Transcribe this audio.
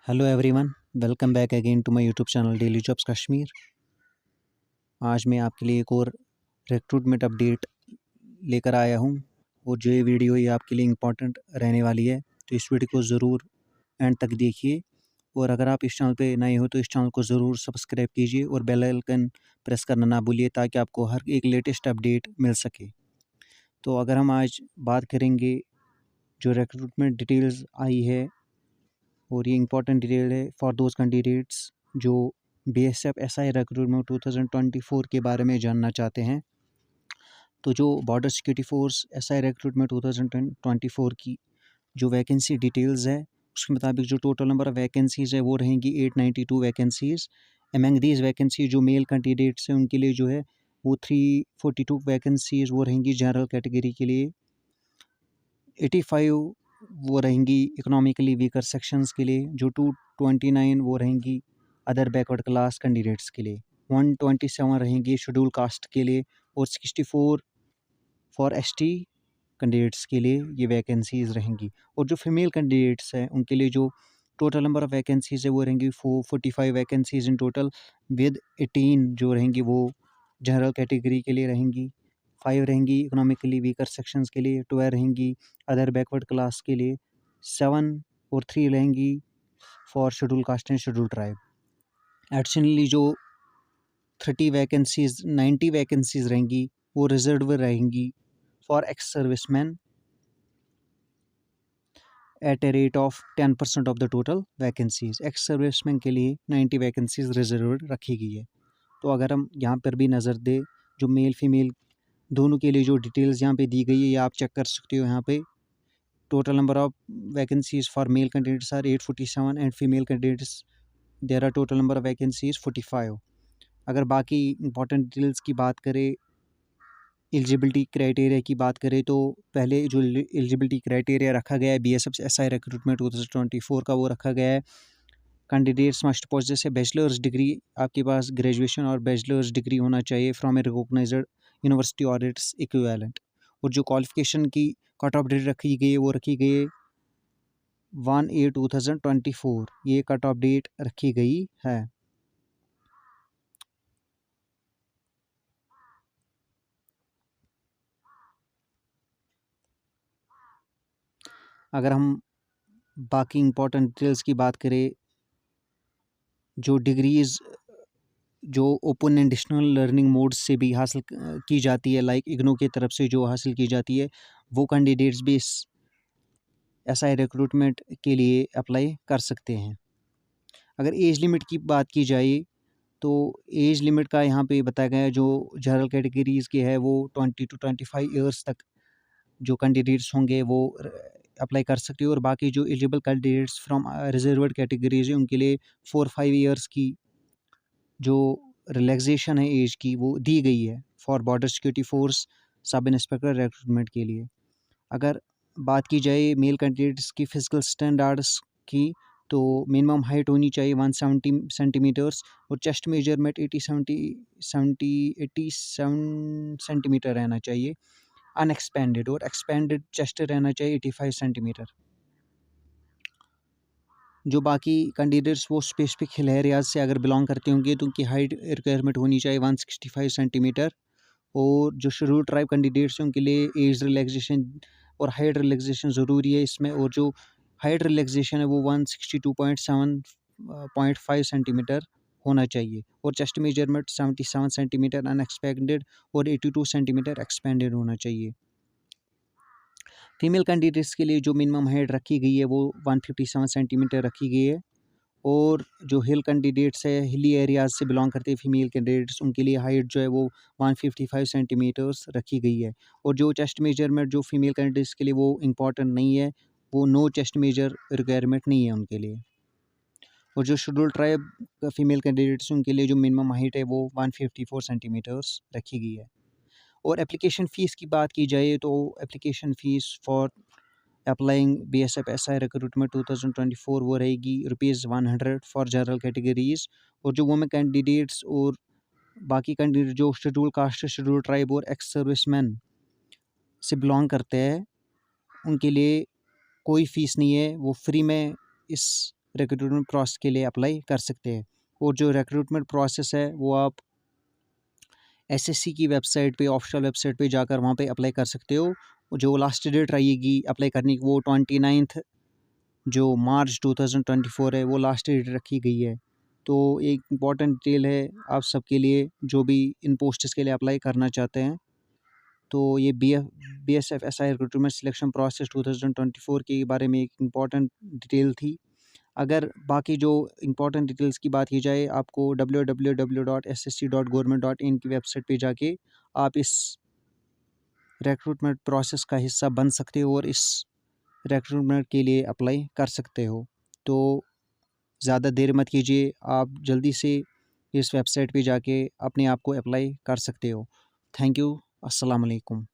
Hello everyone, welcome back again to my YouTube channel daily jobs Kashmir. आज मैं आपके लिए एक और रिक्रूटमेंट अपडेट लेकर आया हूं और जो ये वीडियो ये आपके लिए इम्पोर्टेंट रहने वाली है, तो इस वीडियो को ज़रूर एंड तक देखिए। और अगर आप इस चैनल पे नए हो तो इस चैनल को ज़रूर सब्सक्राइब कीजिए और बेल आइकन प्रेस करना ना भूलिए ताकि आपको हर एक लेटेस्ट अपडेट मिल सके। तो अगर हम आज बात करेंगे जो रिक्रूटमेंट डिटेल्स आई है, और ये इंपॉर्टेंट डिटेल है फॉर दोज कैंडिडेट्स जो बीएसएफ एसआई रिक्रूटमेंट 2024 के बारे में जानना चाहते हैं। तो जो border security force SI recruitment 2024 की जो वैकेंसी डिटेल्स है, उसके मुताबिक जो टोटल नंबर ऑफ़ वैकेंसीज़ है वो रहेंगी 892 वैकेंसीज़। एमंग दीज वैकेंसी जो मेल कैंडिडेट्स हैं उनके लिए जो है वो 342 वैकेंसीज़ वो रहेंगी जनरल कैटेगरी के लिए। 85 वो रहेंगी इकोनॉमिकली वीकर सेक्शंस के लिए। जो 229 वो रहेंगी अदर बैकवर्ड क्लास कैंडिडेट्स के लिए। 127 रहेंगी शेड्यूल कास्ट के लिए और 64 फॉर एसटी कैंडिडेट्स के लिए ये वैकेंसीज़ रहेंगी। और जो फीमेल कैंडिडेट्स हैं उनके लिए जो टोटल नंबर ऑफ़ वैकेंसीज़ है वो रहेंगी 445 वैकेंसीज़ इन टोटल, विद 18 जो रहेंगी वो जनरल कैटेगरी के लिए रहेंगी, 5 रहेंगी इकोनॉमिकली वीकर सेक्शंस के लिए, 12 रहेंगी अदर बैकवर्ड क्लास के लिए, 7 और 3 रहेंगी for schedule caste and schedule tribe. Additionally जो 90 वैकेंसीज़ रहेंगी वो रिजर्व रहेंगी for ex serviceman at a rate of 10% of the total vacancies. Ex serviceman के लिए 90 वैकेंसीज़ रिजर्व रखी गई है। तो अगर हम यहाँ पर भी नज़र दें, जो मेल फीमेल दोनों के लिए जो डिटेल्स यहाँ पे दी गई है ये आप चेक कर सकते हो। यहाँ पे total number of vacancies for male candidates are 847 and female candidates there are total number of vacancies 45। अगर बाकी इंपॉर्टेंट डिटेल्स की बात करें, एलिजिबिलिटी क्राइटेरिया की बात करें, तो पहले जो एलिजिबिलिटी क्राइटेरिया रखा गया है बीएसएफ एसआई रिक्रूटमेंट 2024 का वो रखा गया है। कैंडिडेट्स मस्ट पोजेस ए बैचलर्स डिग्री, आपके पास ग्रेजुएशन और बैचलर्स डिग्री होना चाहिए फ्रॉम ए रिकॉग्नाइज्ड यूनिवर्सिटी और इट्स इक्विवेलेंट। और जो क्वालिफिकेशन की कट ऑफ डेट रखी गई है वो रखी गई है 1/8/2024, ये कट ऑफ डेट रखी गई है। अगर हम बाकी इंपॉर्टेंट डिटेल्स की बात करें, जो डिग्रीज़ जो open and distance learning modes से भी हासिल की जाती है, लाइक इग्नू की तरफ से जो हासिल की जाती है, वो कैंडिडेट्स भी इस एसआई रिक्रूटमेंट के लिए अप्लाई कर सकते हैं। अगर एज लिमिट की बात की जाए तो एज लिमिट का यहाँ पे बताया गया है, जो जनरल कैटेगरीज़ के है वो 20 to 25 ईयर्स तक जो कैंडिडेट्स होंगे वो अप्लाई कर सकते हो। और बाकी जो eligible candidates from reserved categories है उनके लिए 4-5 ईयर्स की जो रिलैक्सेशन है एज की वो दी गई है for border security force sub inspector recruitment के लिए। अगर बात की जाए मेल कैंडिडेट्स की फ़िज़िकल स्टैंडर्ड्स की, तो मिनिमम हाइट होनी चाहिए 170 सेंटीमीटर्स और चेस्ट मेजरमेंट 87 सेंटीमीटर रहना चाहिए अनएक्सपेंडेड, और एक्सपेंडेड चेस्ट रहना चाहिए 85 सेंटीमीटर। जो बाकी कैंडिडेट्स वो स्पेसिफिक हिल एरियाज से अगर बिलोंग करते होंगे तो उनकी हाइट रिक्वायरमेंट होनी चाहिए 165 सेंटीमीटर। और जो शेड्यूल ट्राइब कैंडिडेट्स हैं उनके लिए एज रिलैक्सेशन और हाइट रिलैक्सेशन ज़रूरी है इसमें। और जो हाइट रिलैक्सेशन है वो 162.5 सेंटीमीटर होना चाहिए और चेस्ट मेजरमेंट 77 सेंटीमीटर अनएक्सपेंडेड और 82 सेंटीमीटर एक्सपेंडेड होना चाहिए। फीमेल कैंडिडेट्स के लिए जो मिनिमम हाइट रखी गई है वो 157 सेंटीमीटर रखी गई है। और जो हिल कैंडिडेट्स है, हिली एरियाज से बिलोंग करते हैं फीमेल कैंडिडेट्स, उनके लिए हाइट जो है वो 155 सेंटीमीटर्स रखी गई है। और जो चेस्ट मेजरमेंट जो फीमेल कैंडिडेट्स के लिए वो इम्पॉर्टेंट नहीं है, वो नो चेस्ट मेजर रिक्वायरमेंट नहीं है उनके लिए। और जो शेड्यूल ट्राइब फीमेल कैंडिडेट्स उनके लिए जो मिनिमम हाइट है वो 154 सेंटीमीटर्स रखी गई है। और एप्लीकेशन फ़ीस की बात की जाए तो application fees for applying BSF SI recruitment 2024 वो रहेगी ₹100 फॉर जनरल कैटेगरीज़। और जो वुमेन कैंडिडेट्स और बाकी कैंडिडेट जो शेड्यूल कास्ट, शेड्यूल ट्राइब और एक्स सर्विसमैन से बिलोंग करते हैं उनके लिए कोई फ़ीस नहीं है, वो फ्री में इस रिक्रूटमेंट प्रोसेस के लिए अप्लाई कर सकते हैं। और जो रिक्रूटमेंट प्रोसेस है वो आप एसएससी की वेबसाइट पे, ऑफिशियल वेबसाइट पे जाकर वहाँ पे अप्लाई कर सकते हो। जो लास्ट डेट रहेगी अप्लाई करने की वो 29 जो मार्च 2024 है, वो लास्ट डेट रखी गई है। तो एक इम्पॉर्टेंट डिटेल है आप सबके लिए जो भी इन पोस्ट्स के लिए अप्लाई करना चाहते हैं। तो ये BSF SI recruitment selection process 2024 के बारे में एक इम्पॉर्टेंट डिटेल थी। अगर बाकी जो इम्पोर्टेंट डिटेल्स की बात की जाए, आपको www.ssc.government.in की वेबसाइट पे जाके आप इस रिक्रूटमेंट प्रोसेस का हिस्सा बन सकते हो और इस रिक्रूटमेंट के लिए अप्लाई कर सकते हो। तो ज़्यादा देर मत कीजिए, आप जल्दी से इस वेबसाइट पे जाके अपने आप को अप्लाई कर सकते हो। Thank you. अस्सलाम वालेकुम।